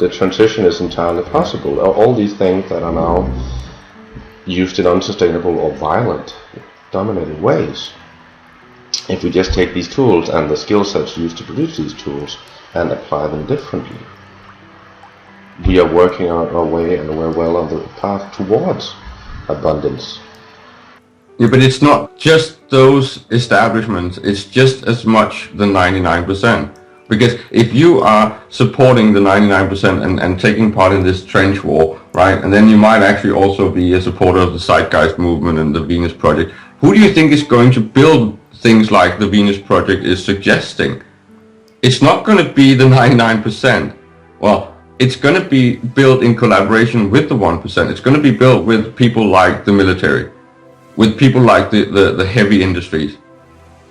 the transition is entirely possible. All these things that are now used in unsustainable or violent, dominating ways, if we just take these tools and the skill sets used to produce these tools and apply them differently, we are working our way, and we're well on the path towards abundance. Yeah, but it's not just those establishments, it's just as much the 99%. Because if you are supporting the 99% and taking part in this trench war, right, and then you might actually also be a supporter of the Zeitgeist movement and the Venus Project, who do you think is going to build things like the Venus Project is suggesting? It's not going to be the 99%. Well, it's going to be built in collaboration with the 1%. It's going to be built with people like the military, with people like the heavy industries.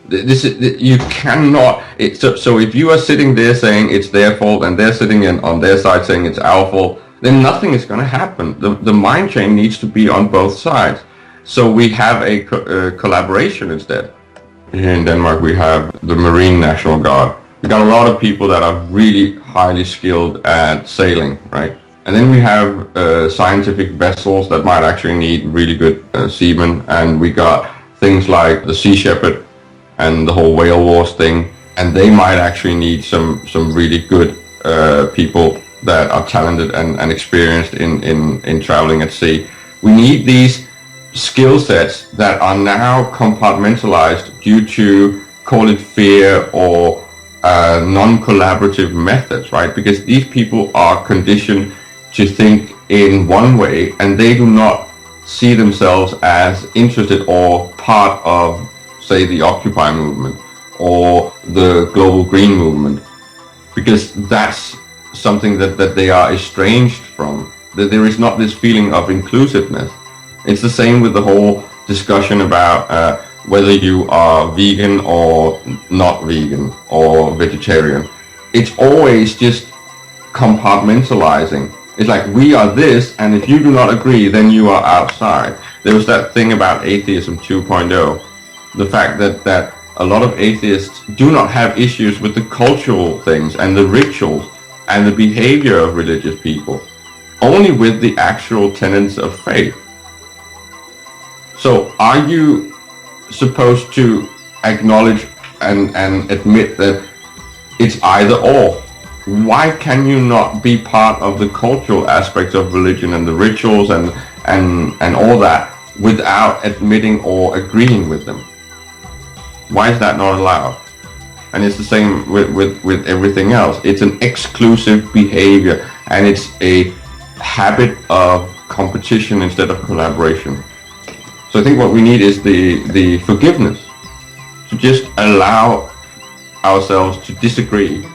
This is, you cannot. So if you are sitting there saying it's their fault and they're sitting on their side saying it's our fault, then nothing is going to happen. The mind chain needs to be on both sides. So we have a collaboration instead. Here in Denmark, we have the Marine National Guard. We got a lot of people that are really highly skilled at sailing, right? And then we have scientific vessels that might actually need really good seamen. And we got things like the Sea Shepherd and the whole whale wars thing. And they might actually need some really good people that are talented and experienced in traveling at sea. We need these skill sets that are now compartmentalized due to, call it fear or non-collaborative methods, right? Because these people are conditioned to think in one way and they do not see themselves as interested or part of, say, the Occupy movement or the global green movement, because that's something that they are estranged from. That there is not this feeling of inclusiveness. It's the same with the whole discussion about whether you are vegan or not vegan or vegetarian. It's always just compartmentalizing. It's like, we are this, and if you do not agree, then you are outside. There was that thing about atheism 2.0. The fact that a lot of atheists do not have issues with the cultural things and the rituals and the behavior of religious people, only with the actual tenets of faith. So are you supposed to acknowledge and admit that it's either or? Why can you not be part of the cultural aspects of religion and the rituals and all that without admitting or agreeing with them? Why is that not allowed? And it's the same with everything else. It's an exclusive behavior, and it's a habit of competition instead of collaboration. So I think what we need is the forgiveness, to just allow ourselves to disagree.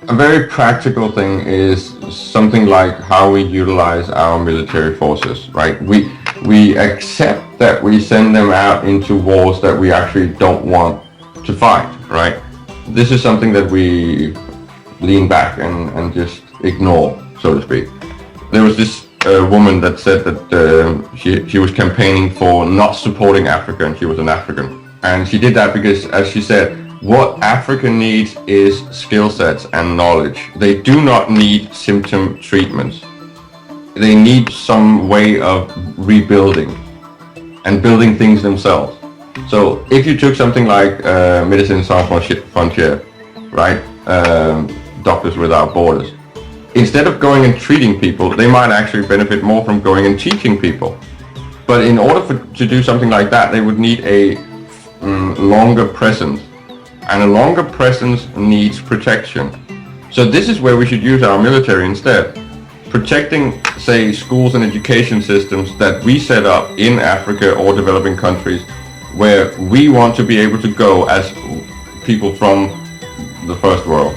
A very practical thing is something like how we utilize our military forces, right? We accept that we send them out into wars that we actually don't want to fight, right? This is something that we lean back and just ignore, so to speak. There was this woman that said that she was campaigning for not supporting Africa, and she was an African. And she did that because, as she said, what Africa needs is skill sets and knowledge. They do not need symptom treatments. They need some way of rebuilding and building things themselves. So if you took something like Médecins Sans Frontières, right, Doctors Without Borders, instead of going and treating people, they might actually benefit more from going and teaching people. But in order to do something like that, they would need a longer presence. And a longer presence needs protection. So this is where we should use our military instead. Protecting, say, schools and education systems that we set up in Africa or developing countries, where we want to be able to go as people from the first world,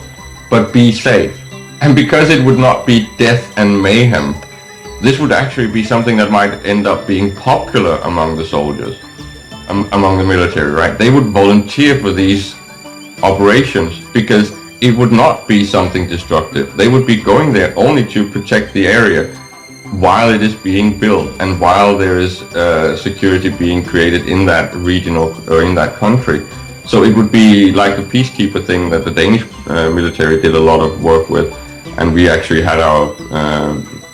but be safe. And because it would not be death and mayhem, this would actually be something that might end up being popular among the soldiers, among the military, right? They would volunteer for these operations because it would not be something destructive. They would be going there only to protect the area while it is being built and while there is security being created in that region or in that country. So it would be like the peacekeeper thing that the Danish military did a lot of work with. and we actually had our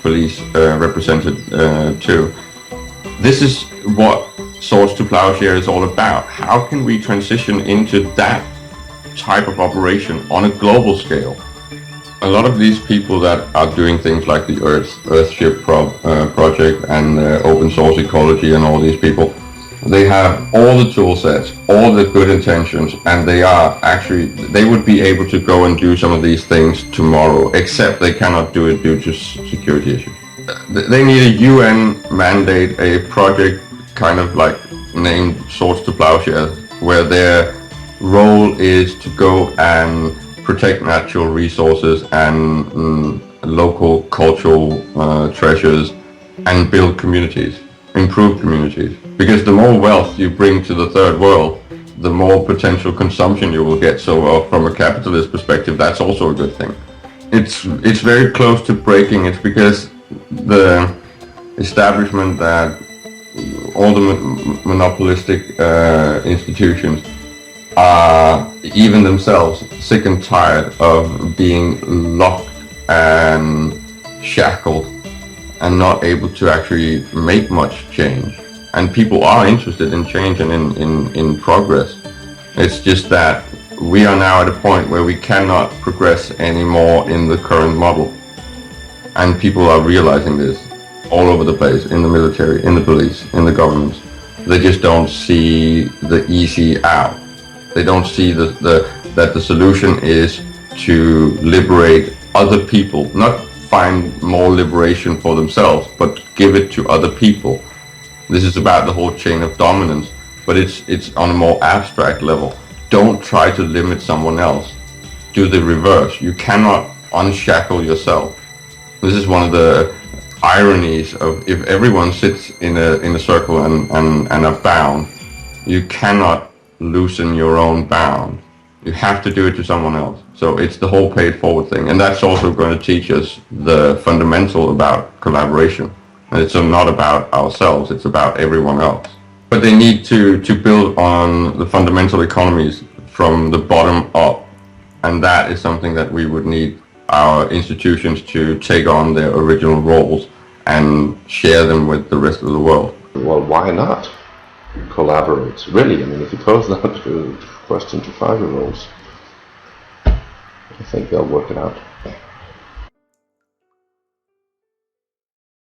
police represented too. This is what Swords to Plowshare is all about. How can we transition into that type of operation on a global scale? A lot of these people that are doing things like the Earthship project and open source ecology and all these people, they have all the tool sets, all the good intentions, and they would be able to go and do some of these things tomorrow, except they cannot do it due to security issues. They need a UN mandate, a project kind of like named Swords to Plowshares, where their role is to go and protect natural resources and local cultural treasures and build communities, improve communities. Because the more wealth you bring to the third world, the more potential consumption you will get. So from a capitalist perspective, that's also a good thing. It's very close to breaking. It's because the establishment that all the monopolistic institutions are even themselves sick and tired of being locked and shackled and not able to actually make much change. And people are interested in change and in progress. It's just that we are now at a point where we cannot progress anymore in the current model. And people are realizing this all over the place, in the military, in the police, in the governments. They just don't see the easy out. They don't see that the solution is to liberate other people, not find more liberation for themselves, but give it to other people. This is about the whole chain of dominance, but it's on a more abstract level. Don't try to limit someone else. Do the reverse. You cannot unshackle yourself. This is one of the ironies of if everyone sits in a circle and are bound, you cannot loosen your own bound. You have to do it to someone else. So it's the whole pay it forward thing, and that's also going to teach us the fundamental about collaboration. And it's not about ourselves, it's about everyone else. But they need to build on the fundamental economies from the bottom up, and that is something that we would need our institutions to take on their original roles and share them with the rest of the world. Well, why not collaborate? Really, I mean, if you pose that question to 5-year-olds, I think they'll work it out.